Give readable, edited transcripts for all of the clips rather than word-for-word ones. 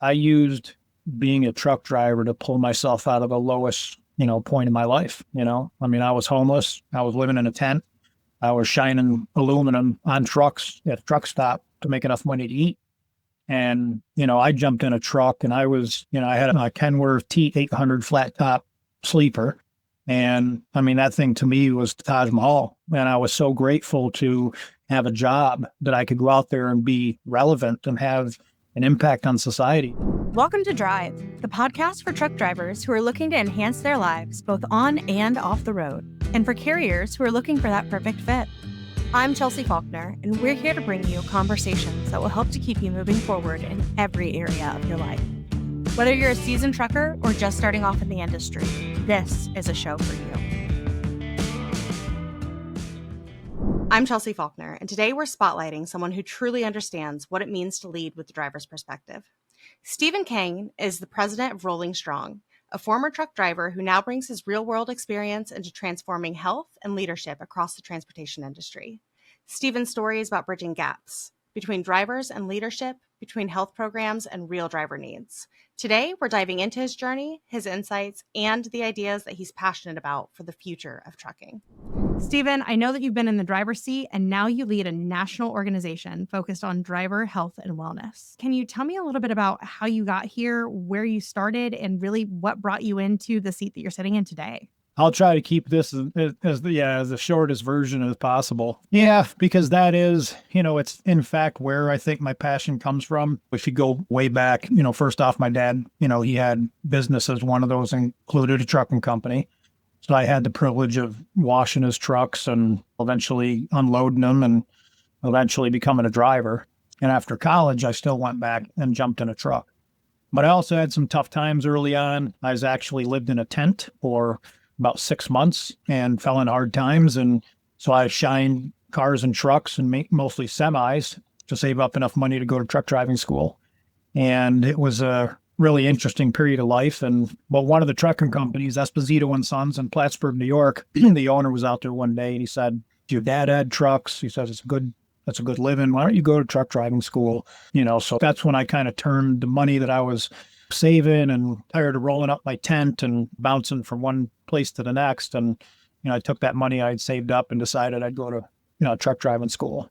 I used being a truck driver to pull myself out of the lowest, point in my life. I mean, I was homeless. I was living in a tent. I was shining aluminum on trucks at a truck stop to make enough money to eat. And, I jumped in a truck and I had a Kenworth T800 flat top sleeper. And I mean, that thing to me was the Taj Mahal. And I was so grateful to have a job that I could go out there and be relevant and have an impact on society. Welcome to Drive, the podcast for truck drivers who are looking to enhance their lives both on and off the road, and for carriers who are looking for that perfect fit. I'm Chelsea Faulkner, and we're here to bring you conversations that will help to keep you moving forward in every area of your life. Whether you're a seasoned trucker or just starting off in the industry, this is a show for you. I'm Chelsea Faulkner, and today we're spotlighting someone who truly understands what it means to lead with the driver's perspective. Stephen Kane is the president of Rolling Strong, a former truck driver who now brings his real-world experience into transforming health and leadership across the transportation industry. Stephen's story is about bridging gaps between drivers and leadership, between health programs and real driver needs. Today, we're diving into his journey, his insights, and the ideas that he's passionate about for the future of trucking. Stephen, I know that you've been in the driver's seat and now you lead a national organization focused on driver health and wellness. Can you tell me a little bit about how you got here, where you started, and really what brought you into the seat that you're sitting in today? I'll try to keep this as the shortest version as possible. Yeah, because that is, it's in fact where I think my passion comes from. If you go way back, first off, my dad, he had businesses. One of those included a trucking company. So I had the privilege of washing his trucks and eventually unloading them and eventually becoming a driver. And after college, I still went back and jumped in a truck. But I also had some tough times early on. I was actually lived in a tent for about 6 months and fell in hard times. And so I shined cars and trucks and mostly semis to save up enough money to go to truck driving school. And it was a really interesting period of life. But one of the trucking companies, Esposito and Sons in Plattsburgh, New York, the owner was out there one day and he said, "Your dad had trucks." He says, that's a good living. Why don't you go to truck driving school? So that's when I kind of turned the money that I was saving and tired of rolling up my tent and bouncing from one place to the next. And, I took that money I'd saved up and decided I'd go to, truck driving school.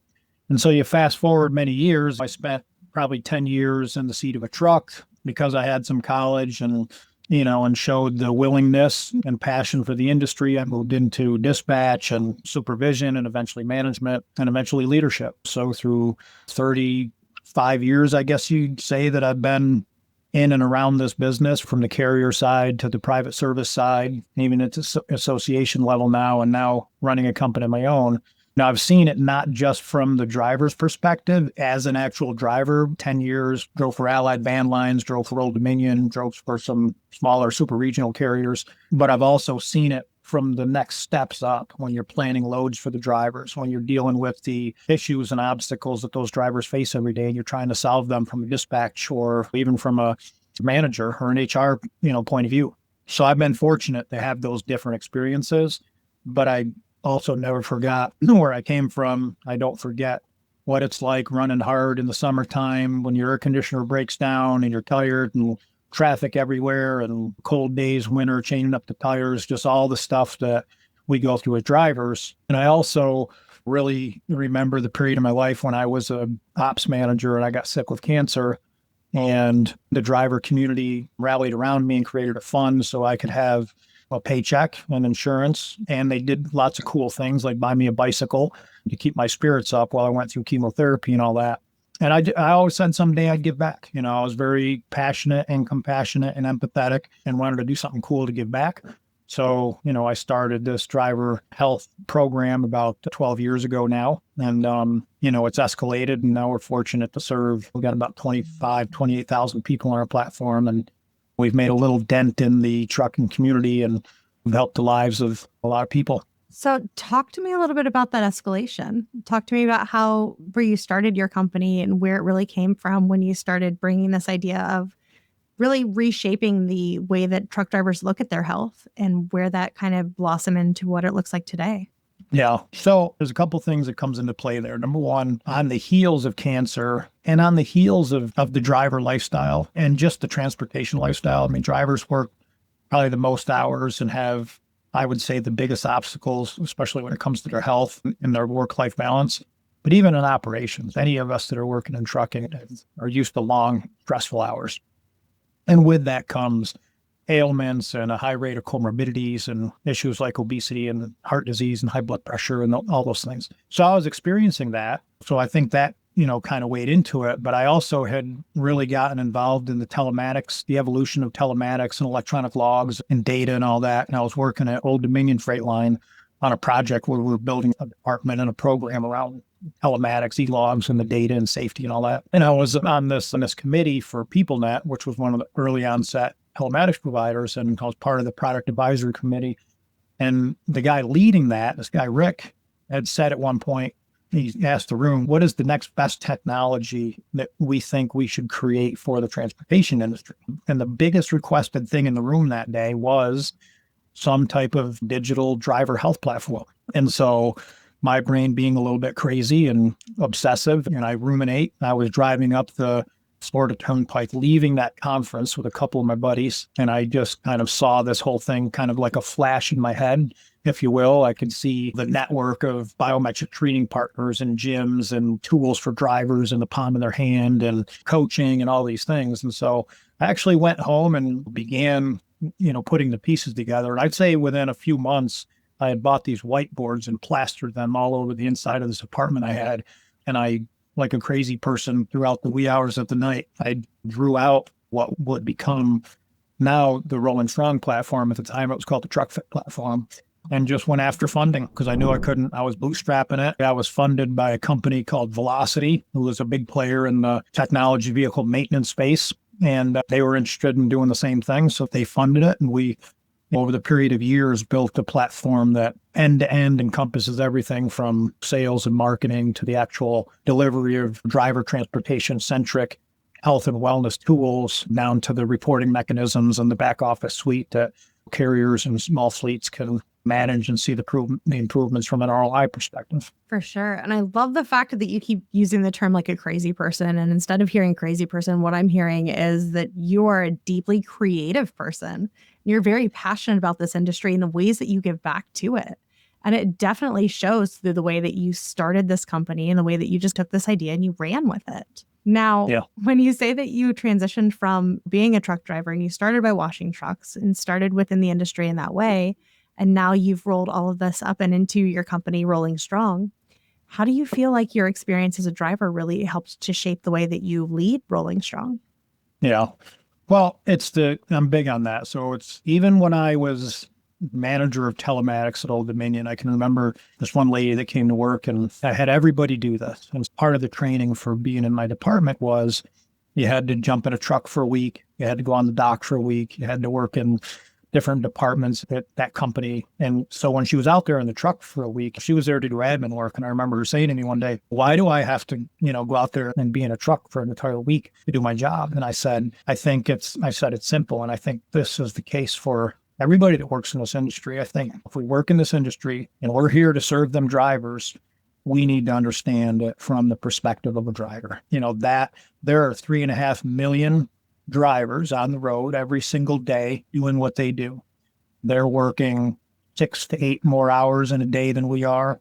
And so you fast forward many years, I spent probably 10 years in the seat of a truck because I had some college and showed the willingness and passion for the industry. I moved into dispatch and supervision and eventually management and eventually leadership. So through 35 years, I guess you'd say that I've been in and around this business from the carrier side to the private service side, even at the association level now, and now running a company of my own. Now, I've seen it not just from the driver's perspective as an actual driver, 10 years, drove for Allied Van Lines, drove for Old Dominion, drove for some smaller super regional carriers, but I've also seen it from the next steps up when you're planning loads for the drivers, when you're dealing with the issues and obstacles that those drivers face every day, and you're trying to solve them from a dispatch or even from a manager or an HR, point of view. So I've been fortunate to have those different experiences, but I also never forgot where I came from. I don't forget what it's like running hard in the summertime when your air conditioner breaks down and you're tired and traffic everywhere and cold days, winter, changing up the tires, just all the stuff that we go through as drivers. And I also really remember the period of my life when I was a ops manager and I got sick with cancer, and the driver community rallied around me and created a fund so I could have a paycheck and insurance. And they did lots of cool things like buy me a bicycle to keep my spirits up while I went through chemotherapy and all that. And I always said someday I'd give back. I was very passionate and compassionate and empathetic and wanted to do something cool to give back. So, I started this driver health program about 12 years ago now. And, it's escalated. And now we're fortunate to serve. We've got about 28,000 people on our platform. And we've made a little dent in the trucking community and we've helped the lives of a lot of people. So talk to me a little bit about that escalation. Talk to me about where you started your company and where it really came from when you started bringing this idea of really reshaping the way that truck drivers look at their health and where that kind of blossomed into what it looks like today. Yeah. So there's a couple things that comes into play there. Number one, on the heels of cancer and on the heels of the driver lifestyle and just the transportation lifestyle. I mean, drivers work probably the most hours and have, I would say, the biggest obstacles, especially when it comes to their health and their work-life balance. But even in operations, any of us that are working in trucking are used to long, stressful hours. And with that comes ailments and a high rate of comorbidities and issues like obesity and heart disease and high blood pressure and all those things. So I was experiencing that. So I think that, kind of weighed into it. But I also had really gotten involved in the telematics, the evolution of telematics and electronic logs and data and all that. And I was working at Old Dominion Freight Line on a project where we were building a department and a program around telematics, e-logs, and the data and safety and all that. And I was on this committee for PeopleNet, which was one of the early onset telematics providers, and I was part of the product advisory committee. And the guy leading that, this guy Rick, had said at one point, he asked the room, what is the next best technology that we think we should create for the transportation industry? And the biggest requested thing in the room that day was some type of digital driver health platform. And so my brain being a little bit crazy and obsessive, and I ruminate, I was driving up the Florida Turnpike, leaving that conference with a couple of my buddies. And I just kind of saw this whole thing kind of like a flash in my head, if you will. I could see the network of biometric treating partners and gyms and tools for drivers in the palm of their hand and coaching and all these things. And so I actually went home and began, putting the pieces together. And I'd say within a few months, I had bought these whiteboards and plastered them all over the inside of this apartment I had. And I, like a crazy person, throughout the wee hours of the night, I drew out what would become now the Rolling Strong platform. At the time, it was called the Truck Fit platform, and just went after funding because I knew I couldn't. I was bootstrapping it. I was funded by a company called Velocity, who was a big player in the technology vehicle maintenance space. And they were interested in doing the same thing. So they funded it. And we, over the period of years, built a platform that end-to-end encompasses everything from sales and marketing to the actual delivery of driver transportation-centric health and wellness tools, down to the reporting mechanisms and the back office suite that carriers and small fleets can manage and see the improvements from an ROI perspective. For sure. And I love the fact that you keep using the term like a crazy person. And instead of hearing crazy person, what I'm hearing is that you are a deeply creative person. You're very passionate about this industry and the ways that you give back to it. And it definitely shows through the way that you started this company and the way that you just took this idea and you ran with it. Now, When you say that you transitioned from being a truck driver and you started by washing trucks and started within the industry in that way, and now you've rolled all of this up and into your company, Rolling Strong, how do you feel like your experience as a driver really helped to shape the way that you lead Rolling Strong? Yeah. Well, I'm big on that. So it's even when I was manager of telematics at Old Dominion, I can remember this one lady that came to work and I had everybody do this. And part of the training for being in my department was you had to jump in a truck for a week. You had to go on the dock for a week. You had to work in different departments at that company. And so when she was out there in the truck for a week, she was there to do admin work. And I remember her saying to me one day, why do I have to, go out there and be in a truck for an entire week to do my job? And I said, it's simple. And I think this is the case for everybody that works in this industry. I think if we work in this industry and we're here to serve them drivers, we need to understand it from the perspective of a driver. That there are 3.5 million drivers on the road every single day doing what they do. They're working 6 to 8 more hours in a day than we are.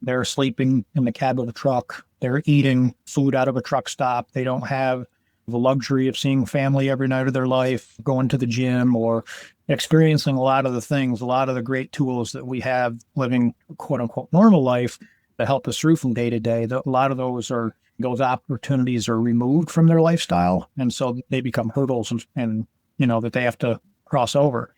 They're sleeping in the cab of a truck. They're eating food out of a truck stop. They don't have the luxury of seeing family every night of their life, going to the gym, or experiencing a lot of the great tools that we have living quote unquote normal life that help us through from day to day. A lot of those opportunities are removed from their lifestyle. And so they become hurdles and that they have to cross over.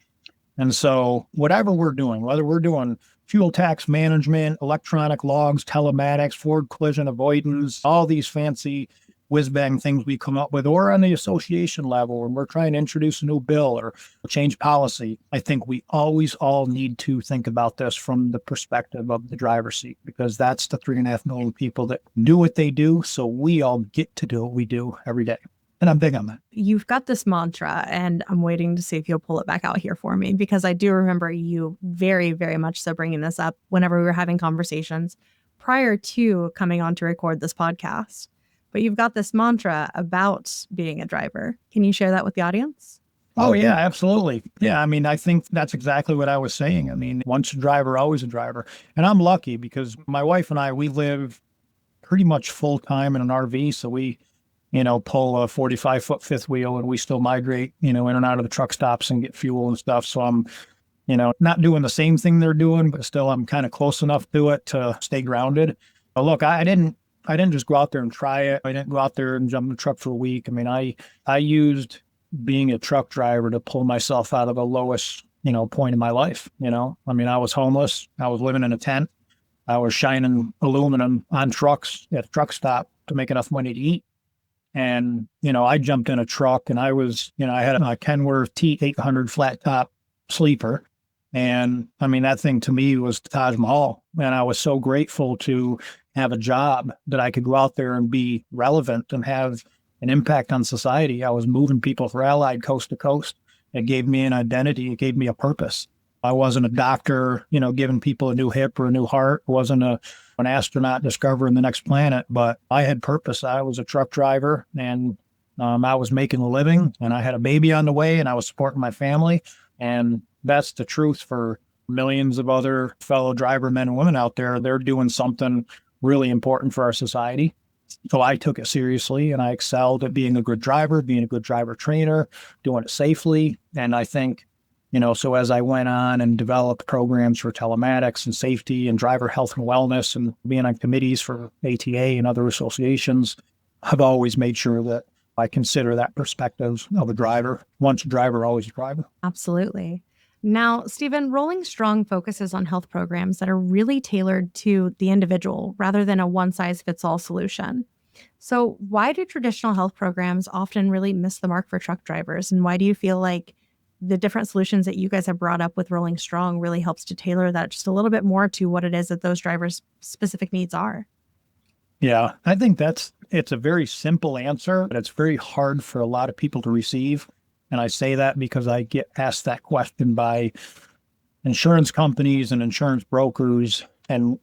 And so whatever we're doing, whether we're doing fuel tax management, electronic logs, telematics, forward collision avoidance, all these fancy whiz-bang things we come up with, or on the association level, when we're trying to introduce a new bill or change policy, I think we always all need to think about this from the perspective of the driver's seat, because that's the 3.5 million people that do what they do. So we all get to do what we do every day. And I'm big on that. You've got this mantra, and I'm waiting to see if you'll pull it back out here for me, because I do remember you very, very much so bringing this up whenever we were having conversations prior to coming on to record this podcast. But you've got this mantra about being a driver. Can you share that with the audience? Oh, yeah, absolutely. Yeah, I mean, I think that's exactly what I was saying. I mean, once a driver, always a driver. And I'm lucky because my wife and I, we live pretty much full time in an RV. So we, pull a 45-foot fifth wheel and we still migrate, in and out of the truck stops and get fuel and stuff. So I'm, not doing the same thing they're doing, but still I'm kind of close enough to it to stay grounded. But look, I didn't just go out there and try it. I didn't go out there and jump in the truck for a week. I mean, I used being a truck driver to pull myself out of the lowest, point in my life. I mean, I was homeless. I was living in a tent. I was shining aluminum on trucks at a truck stop to make enough money to eat. And, I jumped in a truck and I was, I had a Kenworth T800 flat top sleeper. And I mean, that thing to me was Taj Mahal. And I was so grateful to have a job that I could go out there and be relevant and have an impact on society. I was moving people for Allied coast to coast. It gave me an identity. It gave me a purpose. I wasn't a doctor, giving people a new hip or a new heart. I wasn't an astronaut discovering the next planet, but I had purpose. I was a truck driver and I was making a living and I had a baby on the way and I was supporting my family. And that's the truth for millions of other fellow driver men and women out there. They're doing something really important for our society. So I took it seriously and I excelled at being a good driver, being a good driver trainer, doing it safely. And I think, so as I went on and developed programs for telematics and safety and driver health and wellness and being on committees for ATA and other associations, I've always made sure that I consider that perspective of a driver. Once a driver, always a driver. Absolutely. Now, Stephen, Rolling Strong focuses on health programs that are really tailored to the individual rather than a one-size-fits-all solution. So why do traditional health programs often really miss the mark for truck drivers? And why do you feel like the different solutions that you guys have brought up with Rolling Strong really helps to tailor that just a little bit more to what it is that those drivers' specific needs are? Yeah, I think it's a very simple answer, but it's very hard for a lot of people to receive. And I say that because I get asked that question by insurance companies and insurance brokers and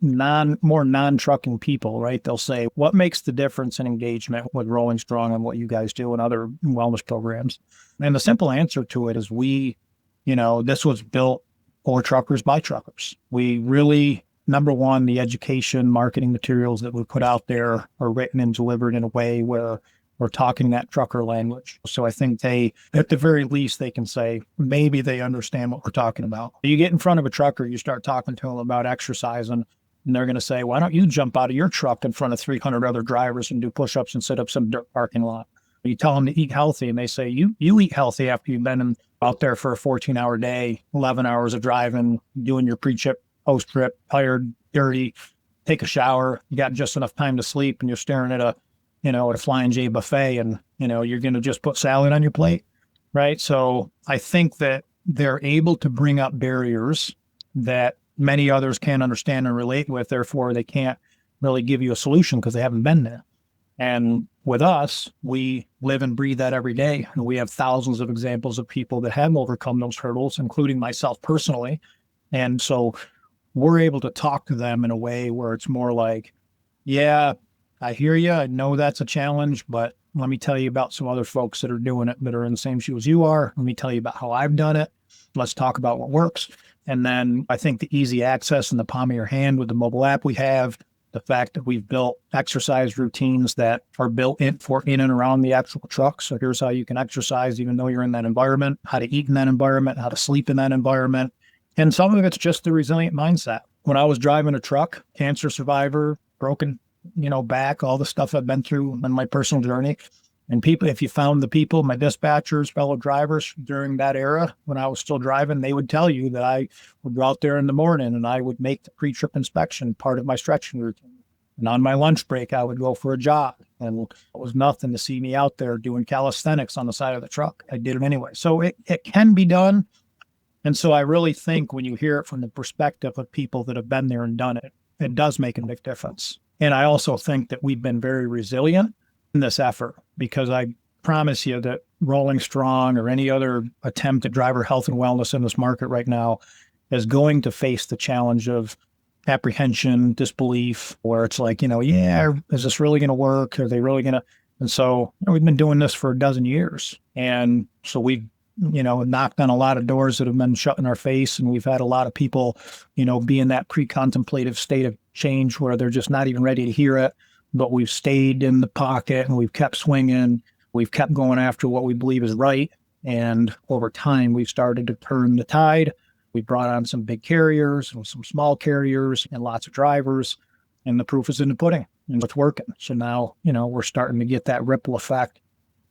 more non-trucking people, right? They'll say, what makes the difference in engagement with Rolling Strong and what you guys do and other wellness programs? And the simple answer to it is this was built for truckers by truckers. We really, number one, the education, marketing materials that we put out there are written and delivered in a way where we're talking that trucker language. So I think at the very least, they can say, maybe they understand what we're talking about. You get in front of a trucker, you start talking to them about exercising, and they're going to say, why don't you jump out of your truck in front of 300 other drivers and do push-ups and sit-ups in a dirt parking lot? You tell them to eat healthy, and they say, you eat healthy after you've been out there for a 14-hour day, 11 hours of driving, doing your pre-trip, post-trip, tired, dirty, take a shower, you got just enough time to sleep, and you're staring at a Flying J buffet and, you're going to just put salad on your plate, right? So I think that they're able to bring up barriers that many others can't understand and relate with. Therefore, they can't really give you a solution because they haven't been there. And with us, we live and breathe that every day. And we have thousands of examples of people that have overcome those hurdles, including myself personally. And so we're able to talk to them in a way where it's more like, yeah, I hear you. I know that's a challenge, but let me tell you about some other folks that are doing it that are in the same shoes you are. Let me tell you about how I've done it. Let's talk about what works. And then I think the easy access in the palm of your hand with the mobile app we have, the fact that we've built exercise routines that are built in and around the actual truck. So here's how you can exercise even though you're in that environment, how to eat in that environment, how to sleep in that environment. And some of it's just the resilient mindset. When I was driving a truck, cancer survivor, broken back, all the stuff I've been through in my personal journey. And people, if you found the people, my dispatchers, fellow drivers during that era, when I was still driving, they would tell you that I would go out there in the morning and I would make the pre-trip inspection part of my stretching routine. And on my lunch break, I would go for a jog. And it was nothing to see me out there doing calisthenics on the side of the truck. I did it anyway. So it can be done. And so I really think when you hear it from the perspective of people that have been there and done it, it does make a big difference. And I also think that we've been very resilient in this effort because I promise you that Rolling Strong or any other attempt at driver health and wellness in this market right now is going to face the challenge of apprehension, disbelief, where it's like, yeah, is this really going to work? Are they really going to? And so we've been doing this for a dozen years. And so we've, knocked on a lot of doors that have been shut in our face. And we've had a lot of people, be in that pre-contemplative state of change where they're just not even ready to hear it. But we've stayed in the pocket and we've kept swinging. We've kept going after what we believe is right. And over time, we've started to turn the tide. We brought on some big carriers and some small carriers and lots of drivers. And the proof is in the pudding and it's working. So now, we're starting to get that ripple effect.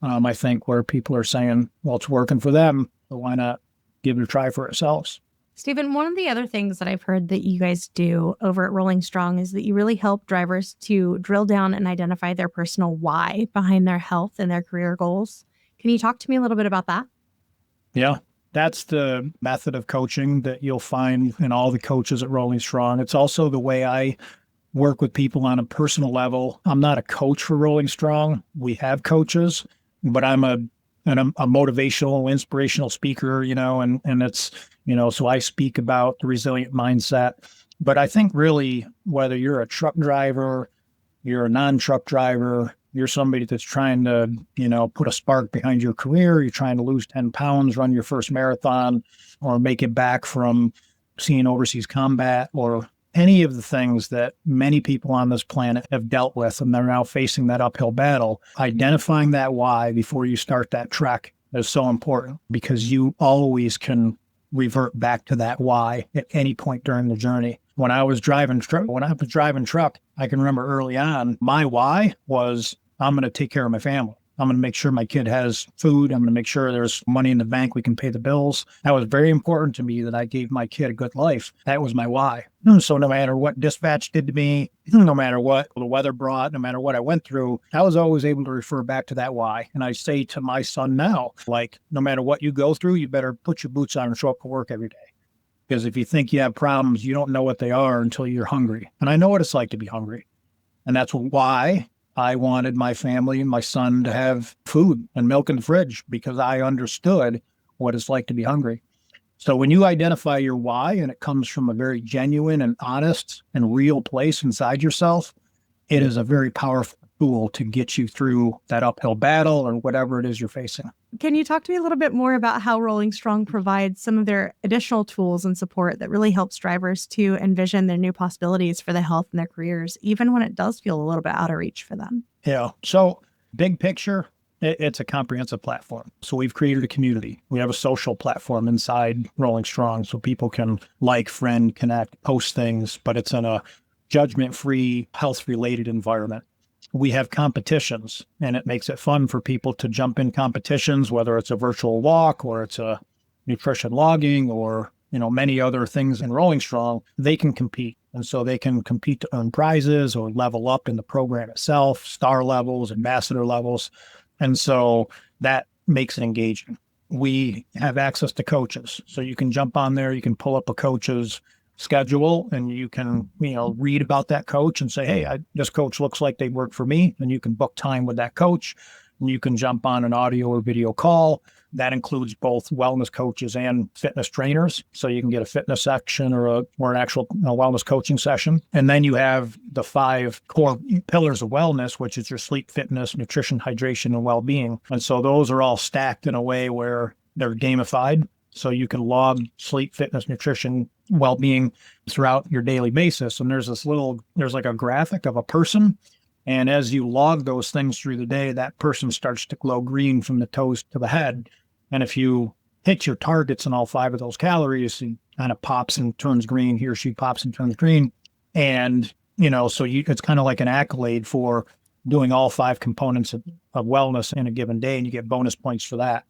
I think where people are saying, well, it's working for them, so why not give it a try for ourselves? Stephen, one of the other things that I've heard that you guys do over at Rolling Strong is that you really help drivers to drill down and identify their personal why behind their health and their career goals. Can you talk to me a little bit about that? Yeah, that's the method of coaching that you'll find in all the coaches at Rolling Strong. It's also the way I work with people on a personal level. I'm not a coach for Rolling Strong. We have coaches, but I'm a motivational, inspirational speaker, and it's, so I speak about the resilient mindset. But I think really, whether you're a truck driver, you're a non-truck driver, you're somebody that's trying to, put a spark behind your career, you're trying to lose 10 pounds, run your first marathon, or make it back from seeing overseas combat, or any of the things that many people on this planet have dealt with, and they're now facing that uphill battle. Identifying that why before you start that trek is so important, because you always can revert back to that why at any point during the journey. When I was driving truck, I can remember early on, my why was, I'm going to take care of my family. I'm going to make sure my kid has food. I'm going to make sure there's money in the bank. We can pay the bills. That was very important to me, that I gave my kid a good life. That was my why. So no matter what dispatch did to me, no matter what the weather brought, no matter what I went through, I was always able to refer back to that why. And I say to my son now, like, no matter what you go through, you better put your boots on and show up for work every day. Because if you think you have problems, you don't know what they are until you're hungry. And I know what it's like to be hungry. And that's why I wanted my family and my son to have food and milk in the fridge, because I understood what it's like to be hungry. So when you identify your why, and it comes from a very genuine and honest and real place inside yourself, it is a very powerful tool to get you through that uphill battle or whatever it is you're facing. Can you talk to me a little bit more about how Rolling Strong provides some of their additional tools and support that really helps drivers to envision their new possibilities for their health and their careers, even when it does feel a little bit out of reach for them? Yeah. So big picture, it's a comprehensive platform. So we've created a community. We have a social platform inside Rolling Strong so people can like, friend, connect, post things, but it's in a judgment-free, health-related environment. We have competitions, and it makes it fun for people to jump in competitions, whether it's a virtual walk or it's a nutrition logging or, many other things in Rolling Strong. They can compete. And so they can compete to earn prizes or level up in the program itself, star levels, ambassador levels. And so that makes it engaging. We have access to coaches. So you can jump on there, you can pull up a coach's schedule, and you can, read about that coach and say, hey, this coach looks like they work for me. And you can book time with that coach. And you can jump on an audio or video call. That includes both wellness coaches and fitness trainers. So you can get a fitness section or an actual wellness coaching session. And then you have the 5 core pillars of wellness, which is your sleep, fitness, nutrition, hydration, and well-being. And so those are all stacked in a way where they're gamified. So you can log sleep, fitness, nutrition, well-being throughout your daily basis. And there's like a graphic of a person. And as you log those things through the day, that person starts to glow green from the toes to the head. And if you hit your targets in all 5 of those calories, it kind of pops and turns green. He or she pops and turns green. And, it's kind of like an accolade for doing all 5 components of wellness in a given day. And you get bonus points for that.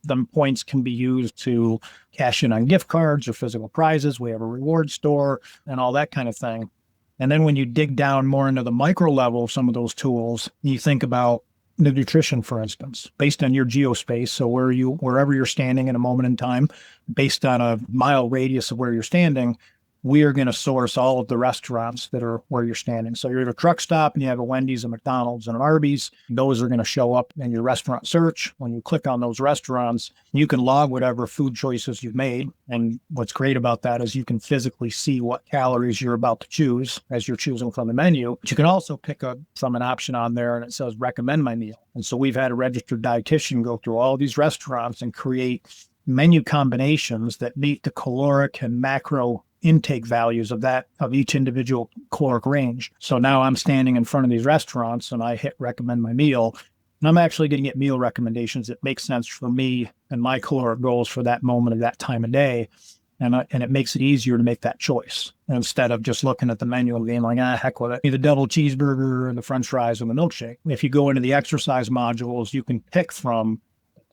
The points can be used to cash in on gift cards or physical prizes. We have a reward store and all that kind of thing. And then when you dig down more into the micro level of some of those tools, you think about the nutrition, for instance, based on your geospace. So wherever you're standing in a moment in time, based on a mile radius of where you're standing, we are going to source all of the restaurants that are where you're standing. So you're at a truck stop and you have a Wendy's, a McDonald's, and an Arby's. Those are going to show up in your restaurant search. When you click on those restaurants, you can log whatever food choices you've made. And what's great about that is you can physically see what calories you're about to choose as you're choosing from the menu. But you can also pick up from an option on there and it says recommend my meal. And so we've had a registered dietitian go through all these restaurants and create menu combinations that meet the caloric and macro intake values of each individual caloric range. So now I'm standing in front of these restaurants and I hit recommend my meal. And I'm actually going to get meal recommendations that make sense for me and my caloric goals for that moment of that time of day. And it makes it easier to make that choice instead of just looking at the menu and being like, heck with it. The double cheeseburger and the French fries and the milkshake. If you go into the exercise modules, you can pick from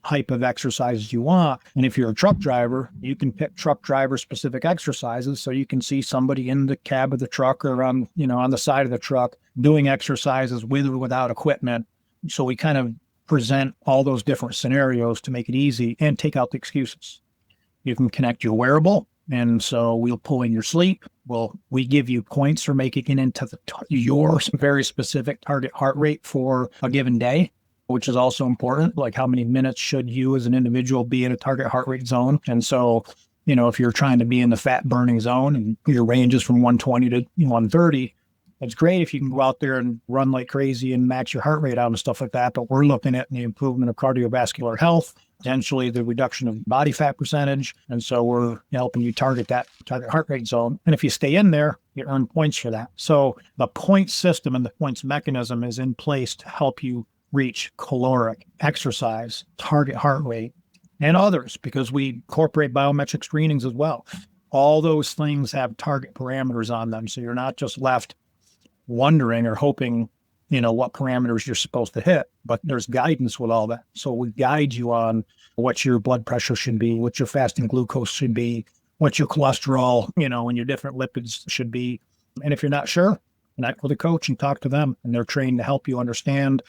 type of exercises you want. And if you're a truck driver, you can pick truck driver specific exercises. So you can see somebody in the cab of the truck or on the side of the truck doing exercises with or without equipment. So we kind of present all those different scenarios to make it easy and take out the excuses. You can connect your wearable. And so we'll pull in your sleep. We give you points for making it into your very specific target heart rate for a given day, which is also important. Like how many minutes should you as an individual be in a target heart rate zone? And so, if you're trying to be in the fat burning zone and your range is from 120 to 130, it's great if you can go out there and run like crazy and max your heart rate out and stuff like that. But we're looking at the improvement of cardiovascular health, potentially the reduction of body fat percentage. And so we're helping you target that target heart rate zone. And if you stay in there, you earn points for that. So the point system and the points mechanism is in place to help you reach caloric, exercise, target heart rate, and others, because we incorporate biometric screenings as well. All those things have target parameters on them. So you're not just left wondering or hoping, what parameters you're supposed to hit, but there's guidance with all that. So we guide you on what your blood pressure should be, what your fasting glucose should be, what your cholesterol, and your different lipids should be. And if you're not sure, connect with a coach and talk to them, and they're trained to help you understand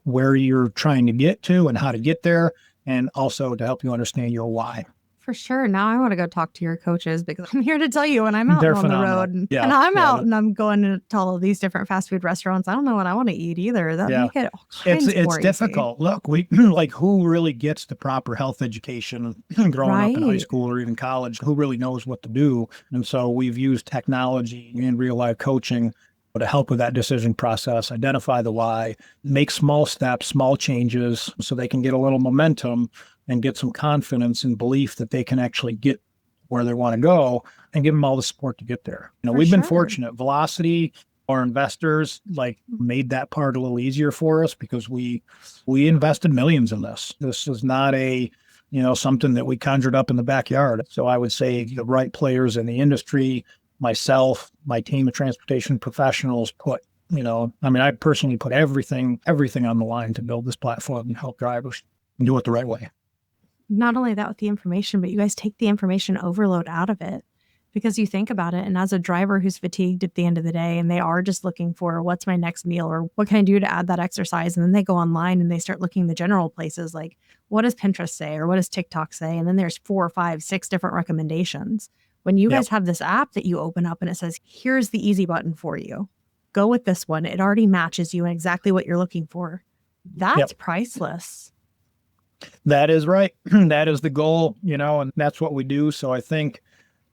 where you're trying to get to and how to get there, and also to help you understand your why. For sure. Now I want to go talk to your coaches because I'm here to tell you when I'm out on the road and I'm out and I'm going to all of these different fast food restaurants. I don't know what I want to eat either. That make it all kinds it's difficult. Look, we who really gets the proper health education growing up in high school or even college? Who really knows what to do? And so we've used technology and real life coaching to help with that decision process, identify the why, make small steps, small changes so they can get a little momentum and get some confidence and belief that they can actually get where they want to go, and give them all the support to get there. We've been fortunate. Velocity, our investors made that part a little easier for us because we invested millions in this. This is not something that we conjured up in the backyard. So I would say the right players in the industry, myself, my team of transportation professionals I personally put everything on the line to build this platform and help drivers do it the right way. Not only that with the information, but you guys take the information overload out of it, because you think about it. And as a driver who's fatigued at the end of the day and they are just looking for what's my next meal or what can I do to add that exercise? And then they go online and they start looking the general places like, what does Pinterest say? Or what does TikTok say? And then there's 4, 5, 6 different recommendations. When you guys have this app that you open up and it says, here's the easy button for you. Go with this one. It already matches you and exactly what you're looking for. That's priceless. That is right. That is the goal, and that's what we do. So I think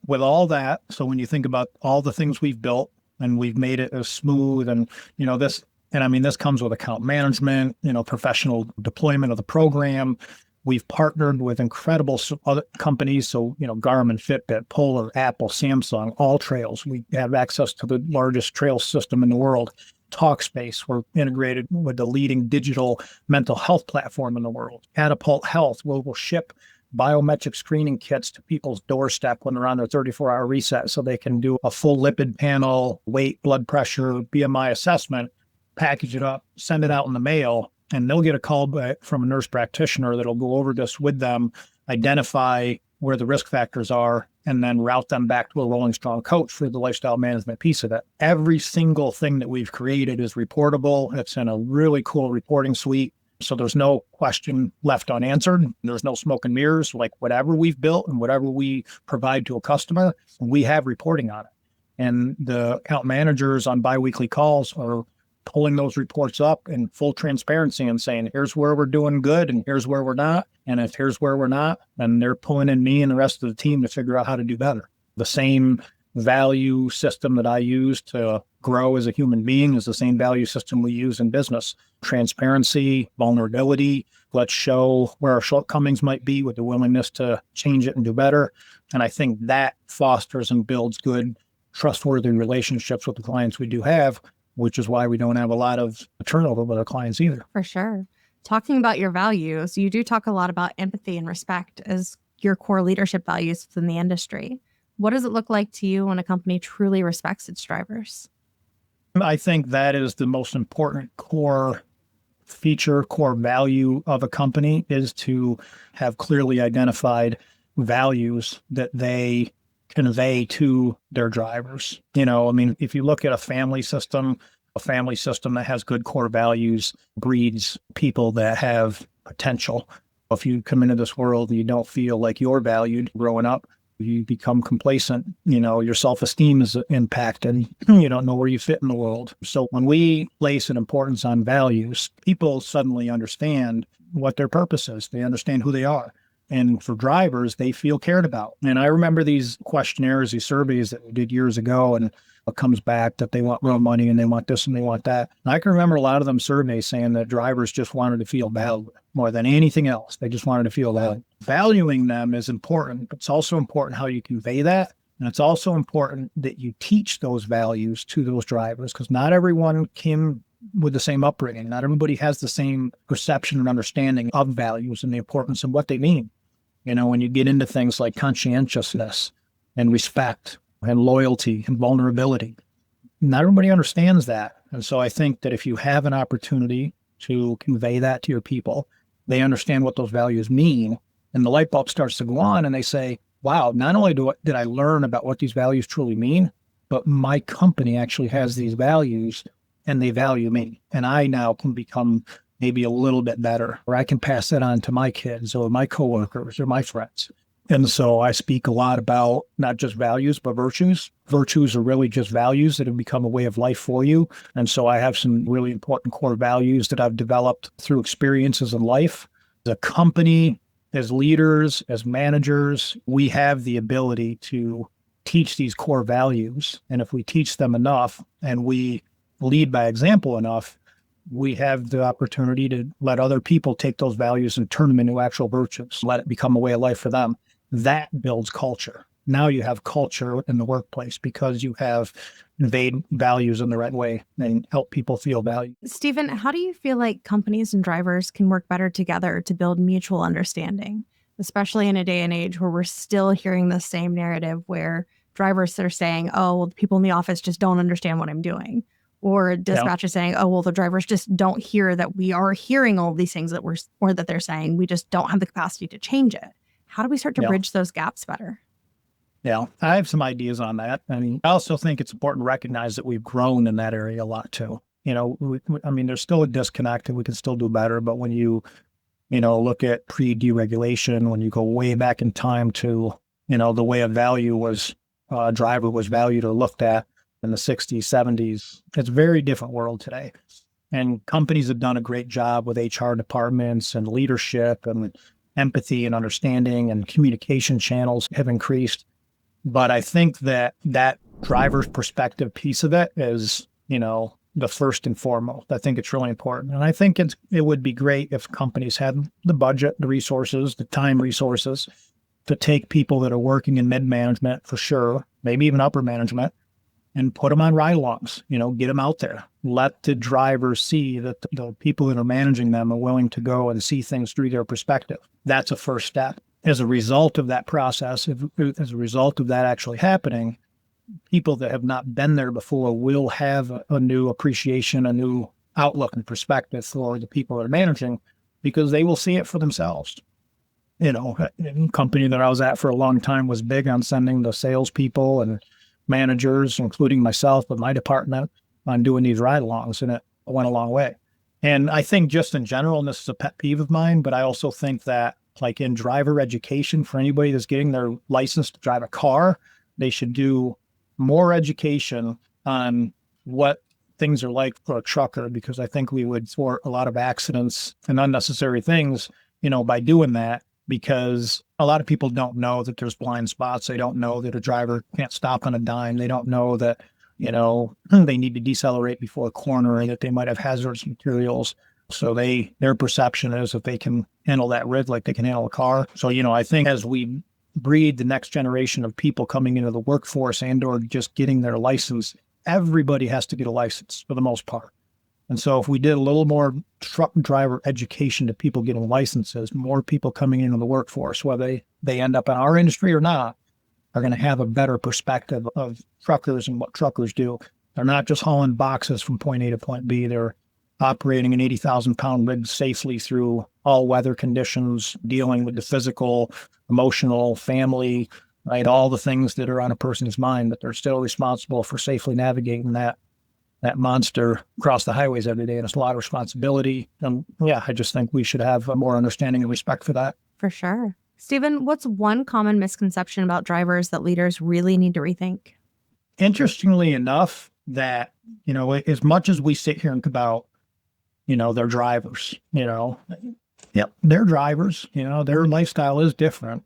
with all that, so when you think about all the things we've built and we've made it as smooth and, this comes with account management, professional deployment of the program. We've partnered with incredible other companies. So, Garmin, Fitbit, Polar, Apple, Samsung, all trails. We have access to the largest trail system in the world. Talkspace, we're integrated with the leading digital mental health platform in the world. Catapult Health, we'll ship biometric screening kits to people's doorstep when they're on their 34-hour reset so they can do a full lipid panel, weight, blood pressure, BMI assessment, package it up, send it out in the mail, and they'll get a call back from a nurse practitioner that'll go over this with them, identify where the risk factors are, and then route them back to a Rolling Strong coach for the lifestyle management piece of it. Every single thing that we've created is reportable. It's in a really cool reporting suite. So there's no question left unanswered. There's no smoke and mirrors. Like whatever we've built and whatever we provide to a customer, we have reporting on it. And the account managers on biweekly calls are pulling those reports up in full transparency and saying, here's where we're doing good and here's where we're not. And if here's where we're not, then they're pulling in me and the rest of the team to figure out how to do better. The same value system that I use to grow as a human being is the same value system we use in business. Transparency, vulnerability. Let's show where our shortcomings might be with the willingness to change it and do better. And I think that fosters and builds good, trustworthy relationships with the clients we do have, which is why we don't have a lot of turnover with our clients either. For sure. Talking about your values, you do talk a lot about empathy and respect as your core leadership values within the industry. What does it look like to you when a company truly respects its drivers? I think that is the most important core feature, core value of a company, is to have clearly identified values that they convey to their drivers. If you look at a family system that has good core values breeds people that have potential. If you come into this world and you don't feel like you're valued growing up, you become complacent. Your self-esteem is impacted. You don't know where you fit in the world. So when we place an importance on values, people suddenly understand what their purpose is. They understand who they are. And for drivers, they feel cared about. And I remember these questionnaires, these surveys that we did years ago, and it comes back that they want real money and they want this and they want that. And I can remember a lot of them surveys saying that drivers just wanted to feel valued more than anything else. They just wanted to feel valued. Valuing them is important, but it's also important how you convey that. And it's also important that you teach those values to those drivers, because not everyone came with the same upbringing. Not everybody has the same perception and understanding of values and the importance of what they mean. When you get into things like conscientiousness and respect and loyalty and vulnerability, not everybody understands that. And so I think that if you have an opportunity to convey that to your people, they understand what those values mean. And the light bulb starts to go on and they say, wow, not only did I learn about what these values truly mean, but my company actually has these values and they value me. And I now can become maybe a little bit better, or I can pass that on to my kids or my coworkers or my friends. And so I speak a lot about not just values, but virtues. Virtues are really just values that have become a way of life for you. And so I have some really important core values that I've developed through experiences in life. As a company, as leaders, as managers, we have the ability to teach these core values. And if we teach them enough and we lead by example enough, we have the opportunity to let other people take those values and turn them into actual virtues, let it become a way of life for them. That builds culture. Now you have culture in the workplace because you have conveyed values in the right way and help people feel valued. Stephen, how do you feel like companies and drivers can work better together to build mutual understanding, especially in a day and age where we're still hearing the same narrative where drivers are saying, oh, well, the people in the office just don't understand what I'm doing. Or dispatch is saying, oh, well, the drivers just don't hear that we are hearing all of these things that they're saying. We just don't have the capacity to change it. How do we start to bridge those gaps better? Yeah, I have some ideas on that. I also think it's important to recognize that we've grown in that area a lot too. There's still a disconnect and we can still do better. But when you look at pre-deregulation, when you go way back in time to, the way a value was, driver was valued or looked at, in the 60s, 70s. It's a very different world today. And companies have done a great job with HR departments and leadership and empathy and understanding, and communication channels have increased. But I think that driver's perspective piece of it is, the first and foremost. I think it's really important. And I think it would be great if companies had the budget, the resources, the time resources to take people that are working in mid-management for sure, maybe even upper management, and put them on ride-alongs, get them out there. Let the drivers see that the people that are managing them are willing to go and see things through their perspective. That's a first step. As a result of that process, as a result of that actually happening, people that have not been there before will have a new appreciation, a new outlook and perspective for the people that are managing, because they will see it for themselves. A company that I was at for a long time was big on sending the salespeople and managers, including myself, but my department, on doing these ride-alongs, and it went a long way. And I think just in general, and this is a pet peeve of mine, but I also think that like in driver education for anybody that's getting their license to drive a car, they should do more education on what things are like for a trucker, because I think we would thwart a lot of accidents and unnecessary things, by doing that, because a lot of people don't know that there's blind spots. They don't know that a driver can't stop on a dime. They don't know that, they need to decelerate before a corner and that they might have hazardous materials. So their perception is if they can handle that rig like they can handle a car. So, I think as we breed the next generation of people coming into the workforce and or just getting their license, everybody has to get a license for the most part. And so if we did a little more truck driver education to people getting licenses, more people coming into the workforce, whether they end up in our industry or not, are going to have a better perspective of truckers and what truckers do. They're not just hauling boxes from point A to point B. They're operating an 80,000-pound rig safely through all weather conditions, dealing with the physical, emotional, family, right? All the things that are on a person's mind, that they're still responsible for safely navigating that monster across the highways every day. And it's a lot of responsibility. And yeah, I just think we should have more understanding and respect for that. For sure. Stephen, what's one common misconception about drivers that leaders really need to rethink? Interestingly enough, that, as much as we sit here and think about, they're drivers, yep, they're drivers, their lifestyle is different,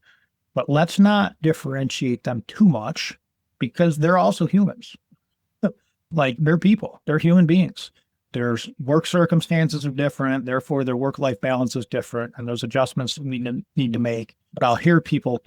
but let's not differentiate them too much, because they're also humans. Like, they're people, they're human beings. Their work circumstances are different, therefore their work-life balance is different, and those adjustments we need to make. But I'll hear people,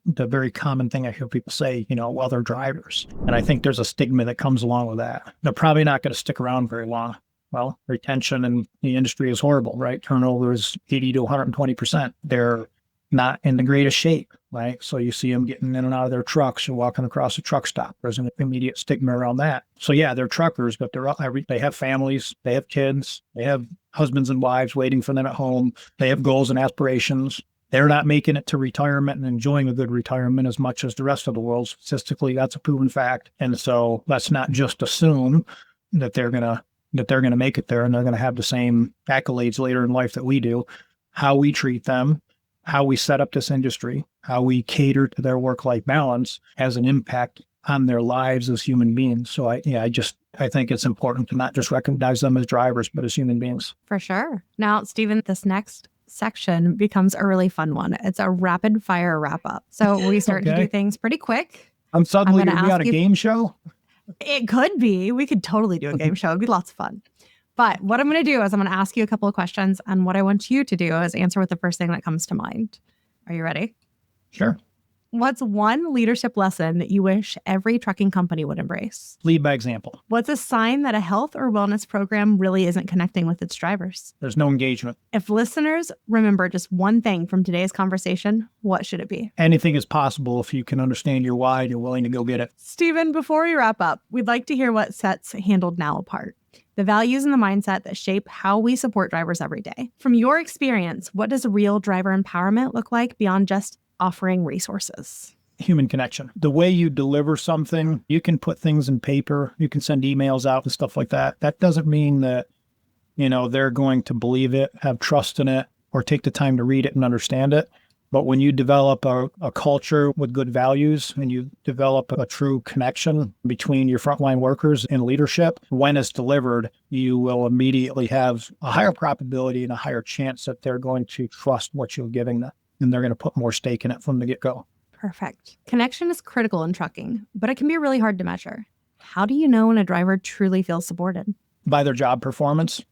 the very common thing I hear people say, well, they're drivers. And I think there's a stigma that comes along with that. They're probably not going to stick around very long. Well, retention in the industry is horrible, right? Turnover is 80 to 120%. They're not in the greatest shape, right? So you see them getting in and out of their trucks and walking across a truck stop. There's an immediate stigma around that. So yeah, they're truckers, but they have families, they have kids, they have husbands and wives waiting for them at home. They have goals and aspirations. They're not making it to retirement and enjoying a good retirement as much as the rest of the world. Statistically, that's a proven fact. And so let's not just assume that they're going to make it there and they're going to have the same accolades later in life that we do. How we treat them, how we set up this industry, how we cater to their work-life balance has an impact on their lives as human beings. So I think it's important to not just recognize them as drivers, but as human beings. For sure. Now, Stephen, this next section becomes a really fun one. It's a rapid fire wrap up. So we start to do things pretty quick. I'm suddenly going to be on a game show? It could be. We could totally do a game show. It'd be lots of fun. But what I'm going to do is I'm going to ask you a couple of questions. And what I want you to do is answer with the first thing that comes to mind. Are you ready? Sure. What's one leadership lesson that you wish every trucking company would embrace? Lead by example. What's a sign that a health or wellness program really isn't connecting with its drivers? There's no engagement. If listeners remember just one thing from today's conversation, what should it be? Anything is possible if you can understand your why and you're willing to go get it. Stephen, before we wrap up, we'd like to hear what sets Handled Now apart. The values and the mindset that shape how we support drivers every day. From your experience, what does real driver empowerment look like beyond just offering resources? Human connection. The way you deliver something, you can put things in paper, you can send emails out and stuff like that. That doesn't mean that, they're going to believe it, have trust in it, or take the time to read it and understand it. But when you develop a culture with good values and you develop a true connection between your frontline workers and leadership, when it's delivered, you will immediately have a higher probability and a higher chance that they're going to trust what you're giving them. And they're going to put more stake in it from the get-go. Perfect. Connection is critical in trucking, but it can be really hard to measure. How do you know when a driver truly feels supported? By their job performance.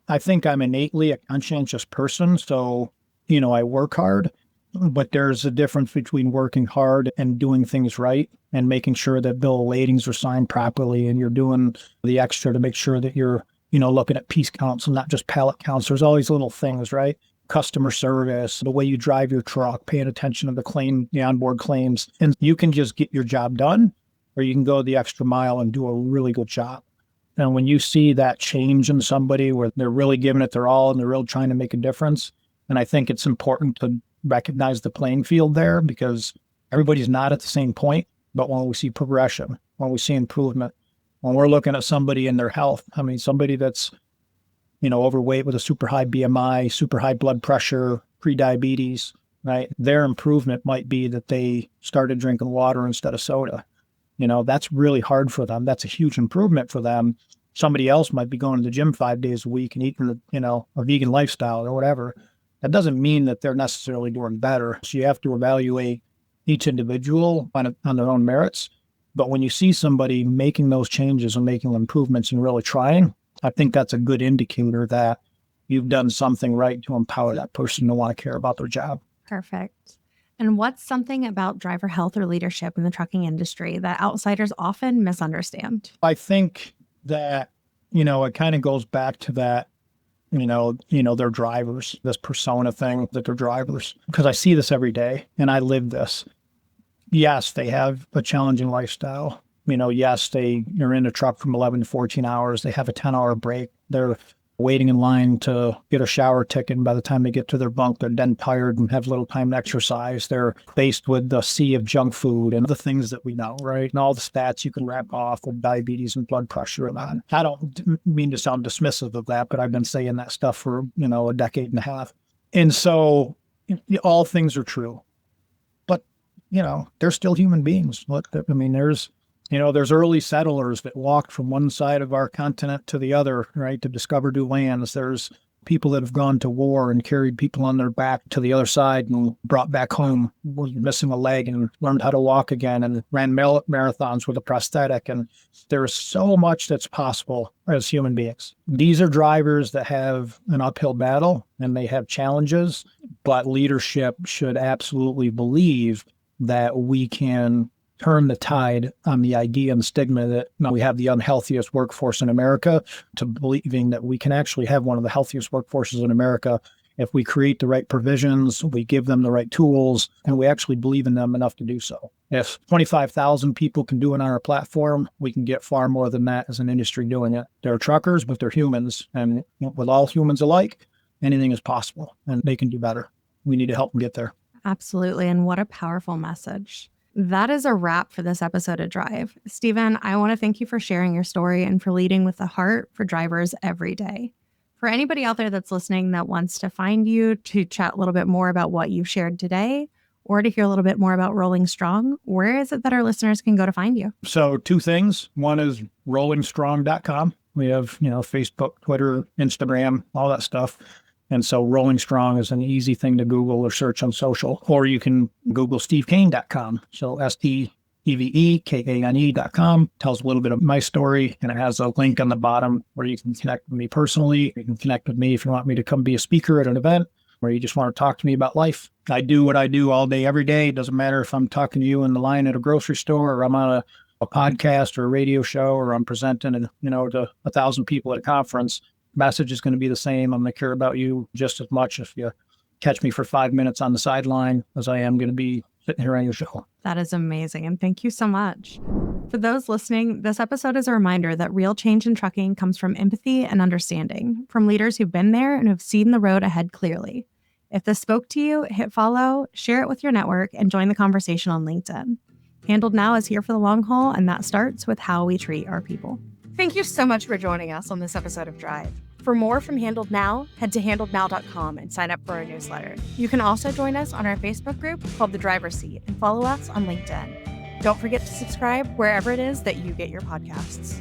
I think I'm innately a conscientious person, so, I work hard. But there's a difference between working hard and doing things right and making sure that bill of ladings are signed properly and you're doing the extra to make sure that you're, looking at piece counts and not just pallet counts. There's all these little things, right? Customer service, the way you drive your truck, paying attention to the onboard claims. And you can just get your job done, or you can go the extra mile and do a really good job. And when you see that change in somebody where they're really giving it their all and they're really trying to make a difference, and I think it's important to recognize the playing field there, because everybody's not at the same point. But when we see progression, when we see improvement, when we're looking at somebody in their health, somebody that's overweight with a super high BMI, super high blood pressure, pre-diabetes, right? Their improvement might be that they started drinking water instead of soda. That's really hard for them. That's a huge improvement for them. Somebody else might be going to the gym 5 days a week and eating, a vegan lifestyle or whatever. That doesn't mean that they're necessarily doing better. So you have to evaluate each individual on their own merits. But when you see somebody making those changes and making improvements and really trying, I think that's a good indicator that you've done something right to empower that person to want to care about their job. Perfect. And what's something about driver health or leadership in the trucking industry that outsiders often misunderstand? I think that, it kind of goes back to that, they're drivers, this persona thing that they're drivers, because I see this every day and I live this. Yes, they have a challenging lifestyle. Yes, they're in a truck from 11 to 14 hours. They have a 10-hour break. They're waiting in line to get a shower ticket. And by the time they get to their bunk, they're then tired and have little time to exercise. They're faced with the sea of junk food and the things that we know, right? And all the stats you can wrap off with diabetes and blood pressure and that. I don't mean to sound dismissive of that, but I've been saying that stuff for, a decade and a half. And so all things are true. But, they're still human beings. There's early settlers that walked from one side of our continent to the other, right, to discover new lands. There's people that have gone to war and carried people on their back to the other side and brought back home, was missing a leg and learned how to walk again and ran marathons with a prosthetic. And there's so much that's possible as human beings. These are drivers that have an uphill battle and they have challenges, but leadership should absolutely believe that we can turn the tide on the idea and stigma that we have the unhealthiest workforce in America to believing that we can actually have one of the healthiest workforces in America if we create the right provisions, we give them the right tools, and we actually believe in them enough to do so. If 25,000 people can do it on our platform, we can get far more than that as an industry doing it. They're truckers, but they're humans. And with all humans alike, anything is possible and they can do better. We need to help them get there. Absolutely. And what a powerful message. That is a wrap for this episode of Drive. Stephen, I want to thank you for sharing your story and for leading with a heart for drivers every day. For anybody out there that's listening that wants to find you to chat a little bit more about what you've shared today or to hear a little bit more about Rolling Strong, where is it that our listeners can go to find you? So 2 things. One is rollingstrong.com. We have, Facebook, Twitter, Instagram, all that stuff. And so Rolling Strong is an easy thing to Google or search on social. Or you can Google SteveKane.com. So SteveKane.com tells a little bit of my story, and it has a link on the bottom where you can connect with me personally. You can connect with me if you want me to come be a speaker at an event or you just want to talk to me about life. I do what I do all day, every day. It doesn't matter if I'm talking to you in the line at a grocery store or I'm on a podcast or a radio show or I'm presenting to 1,000 people at a conference. Message is going to be the same. I'm going to care about you just as much if you catch me for 5 minutes on the sideline as I am going to be sitting here on your show. That is amazing. And thank you so much. For those listening, this episode is a reminder that real change in trucking comes from empathy and understanding from leaders who've been there and have seen the road ahead clearly. If this spoke to you, hit follow, share it with your network, and join the conversation on LinkedIn. Handled Now is here for the long haul, and that starts with how we treat our people. Thank you so much for joining us on this episode of Drive. For more from Handled Now, head to handlednow.com and sign up for our newsletter. You can also join us on our Facebook group called The Driver's Seat and follow us on LinkedIn. Don't forget to subscribe wherever it is that you get your podcasts.